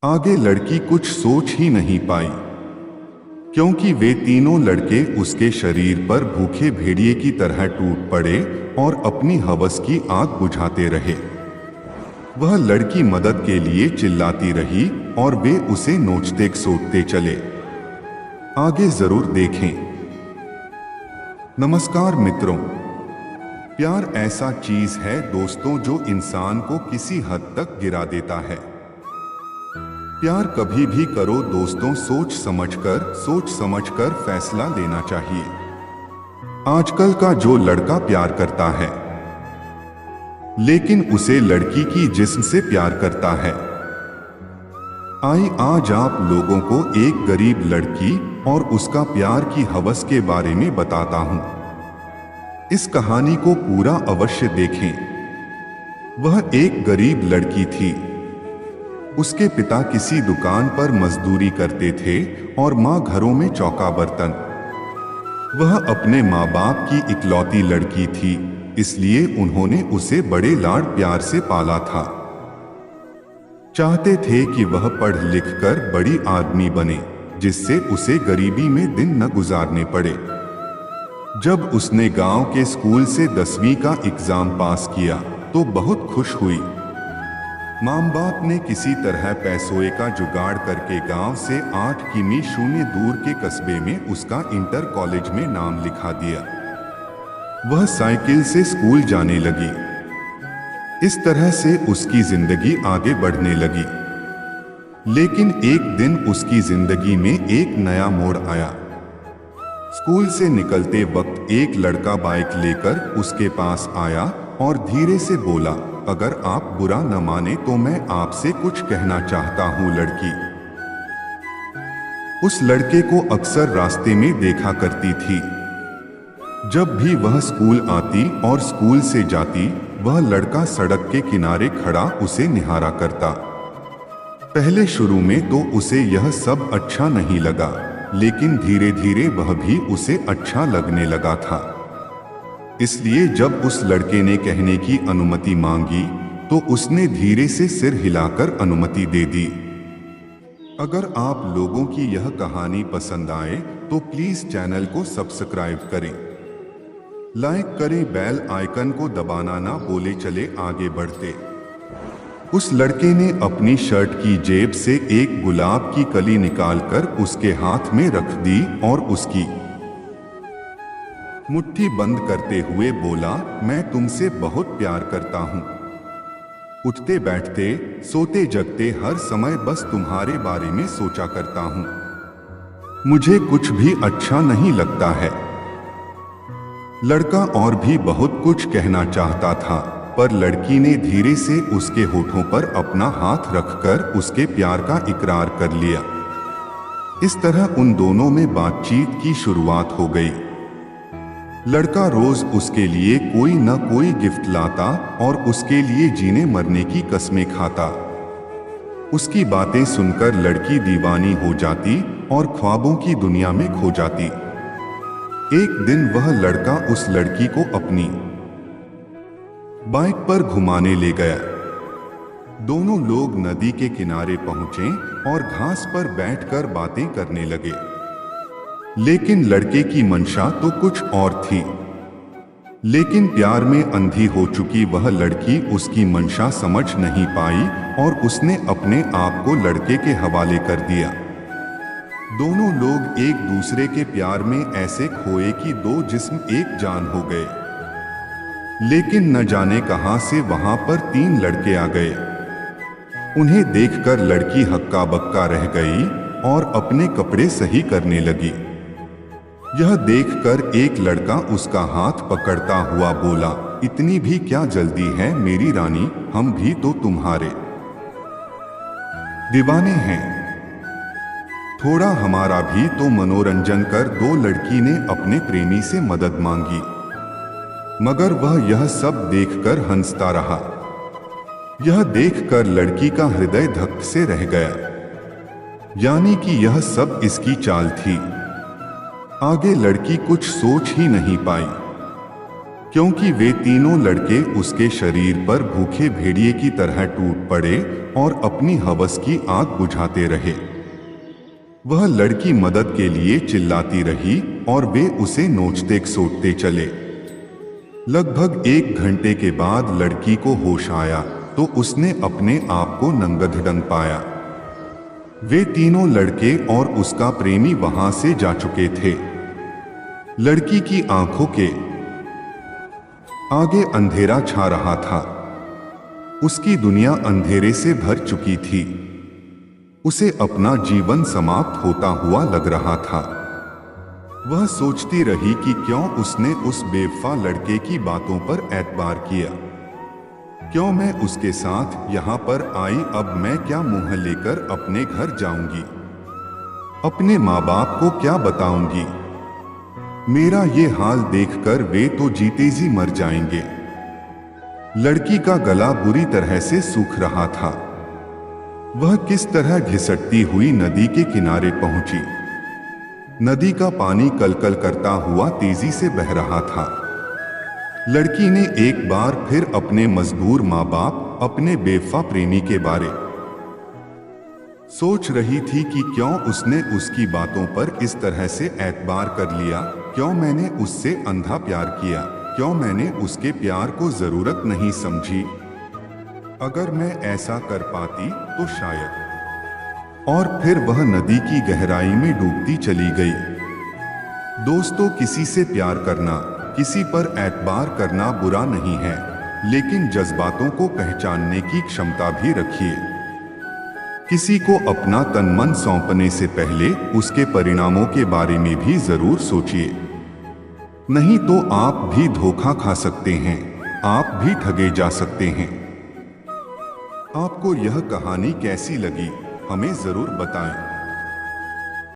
आगे लड़की कुछ सोच ही नहीं पाई, क्योंकि वे तीनों लड़के उसके शरीर पर भूखे भेड़िए की तरह टूट पड़े और अपनी हवस की आग बुझाते रहे। वह लड़की मदद के लिए चिल्लाती रही और वे उसे नोचते सोचते चले। आगे जरूर देखें। नमस्कार मित्रों, प्यार ऐसा चीज है दोस्तों जो इंसान को किसी हद तक गिरा देता है। प्यार कभी भी करो दोस्तों, सोच समझकर फैसला लेना चाहिए। आजकल का जो लड़का प्यार करता है लेकिन उसे लड़की की जिस्म से प्यार करता है। आज आप लोगों को एक गरीब लड़की और उसका प्यार की हवस के बारे में बताता हूं। इस कहानी को पूरा अवश्य देखें। वह एक गरीब लड़की थी। उसके पिता किसी दुकान पर मजदूरी करते थे और मां घरों में चौका बर्तन। वह अपने माँ बाप की इकलौती लड़की थी, इसलिए उन्होंने उसे बड़े लाड प्यार से पाला था। चाहते थे कि वह पढ़ लिख कर बड़ी आदमी बने, जिससे उसे गरीबी में दिन न गुजारने पड़े। जब उसने गांव के स्कूल से 10वीं का एग्जाम पास किया तो बहुत खुश हुई। माँ बाप ने किसी तरह पैसों का जुगाड़ करके गांव से 8 किमी दूर के कस्बे में उसका इंटर कॉलेज में नाम लिखा दिया। वह साइकिल से स्कूल जाने लगी। इस तरह से उसकी जिंदगी आगे बढ़ने लगी। लेकिन एक दिन उसकी जिंदगी में एक नया मोड़ आया। स्कूल से निकलते वक्त एक लड़का बाइक लेकर उसके पास आया और धीरे से बोला, अगर आप बुरा न माने तो मैं आपसे कुछ कहना चाहता हूं लड़की। उस लड़के को अक्सर रास्ते में देखा करती थी। जब भी वह स्कूल आती और स्कूल से जाती, वह लड़का सड़क के किनारे खड़ा उसे निहारा करता। पहले शुरू में तो उसे यह सब अच्छा नहीं लगा, लेकिन धीरे धीरे वह भी उसे अच्छा लगने लगा था। इसलिए जब उस लड़के ने कहने की अनुमति मांगी तो उसने धीरे से सिर हिलाकर अनुमति दे दी। अगर आप लोगों की यह कहानी पसंद आए तो प्लीज चैनल को सब्सक्राइब करें, लाइक करें, बेल आइकन को दबाना ना भूले। चले आगे बढ़ते। उस लड़के ने अपनी शर्ट की जेब से एक गुलाब की कली निकालकर उसके हाथ में रख दी और उसकी मुट्ठी बंद करते हुए बोला, मैं तुमसे बहुत प्यार करता हूं। उठते बैठते, सोते जगते हर समय बस तुम्हारे बारे में सोचा करता हूं। मुझे कुछ भी अच्छा नहीं लगता है। लड़का और भी बहुत कुछ कहना चाहता था, पर लड़की ने धीरे से उसके होठों पर अपना हाथ रखकर उसके प्यार का इकरार कर लिया। इस तरह उन दोनों में बातचीत की शुरुआत हो गई। लड़का रोज उसके लिए कोई न कोई गिफ्ट लाता और उसके लिए जीने मरने की कस्में खाता। उसकी बातें सुनकर लड़की दीवानी हो जाती और ख्वाबों की दुनिया में खो जाती। एक दिन वह लड़का उस लड़की को अपनी बाइक पर घुमाने ले गया। दोनों लोग नदी के किनारे पहुंचे और घास पर बैठकर बातें करने लगे। लेकिन लड़के की मंशा तो कुछ और थी। लेकिन प्यार में अंधी हो चुकी वह लड़की उसकी मंशा समझ नहीं पाई और उसने अपने आप को लड़के के हवाले कर दिया। दोनों लोग एक दूसरे के प्यार में ऐसे खोए कि दो जिस्म एक जान हो गए। लेकिन न जाने कहां से वहां पर 3 लड़के आ गए। उन्हें देखकर लड़की हक्का बक्का रह गई और अपने कपड़े सही करने लगी। यह देखकर एक लड़का उसका हाथ पकड़ता हुआ बोला, इतनी भी क्या जल्दी है मेरी रानी, हम भी तो तुम्हारे दीवाने हैं। थोड़ा हमारा भी तो मनोरंजन कर। दो लड़की ने अपने प्रेमी से मदद मांगी, मगर वह यह सब देखकर हंसता रहा। यह देखकर लड़की का हृदय धक से रह गया, यानी कि यह सब इसकी चाल थी। आगे लड़की कुछ सोच ही नहीं पाई, क्योंकि वे तीनों लड़के उसके शरीर पर भूखे भेड़िए की तरह टूट पड़े और अपनी हवस की आग बुझाते रहे। वह लड़की मदद के लिए चिल्लाती रही और वे उसे नोचते सोचते चले। लगभग 1 घंटे के बाद लड़की को होश आया तो उसने अपने आप को नंगधड़ंग पाया। वे तीनों लड़के और उसका प्रेमी वहां से जा चुके थे। लड़की की आंखों के आगे अंधेरा छा रहा था। उसकी दुनिया अंधेरे से भर चुकी थी। उसे अपना जीवन समाप्त होता हुआ लग रहा था। वह सोचती रही कि क्यों उसने उस बेवफा लड़के की बातों पर एतबार किया। क्यों मैं उसके साथ यहाँ पर आई। अब मैं क्या मुंह लेकर अपने घर जाऊंगी, अपने माँ बाप को क्या बताऊंगी। मेरा ये हाल देखकर वे तो जीते जी मर जाएंगे। लड़की का गला बुरी तरह से सूख रहा था। वह किस तरह घिसटती हुई नदी के किनारे पहुंची। नदी का पानी कलकल करता हुआ तेजी से बह रहा था। लड़की ने एक बार फिर अपने मजबूर माँ बाप, अपने बेवफा प्रेमी के बारे सोच रही थी कि क्यों उसने उसकी बातों पर इस तरह से एतबार कर लिया। क्यों मैंने उससे अंधा प्यार किया। क्यों मैंने उसके प्यार को जरूरत नहीं समझी। अगर मैं ऐसा कर पाती तो शायद। और फिर वह नदी की गहराई में डूबती चली गई। दोस्तों, किसी से प्यार करना, किसी पर एतबार करना बुरा नहीं है, लेकिन जज्बातों को पहचानने की क्षमता भी रखिए। किसी को अपना तन मन सौंपने से पहले उसके परिणामों के बारे में भी जरूर सोचिए। नहीं तो आप भी धोखा खा सकते हैं, आप भी ठगे जा सकते हैं। आपको यह कहानी कैसी लगी हमें जरूर बताएं।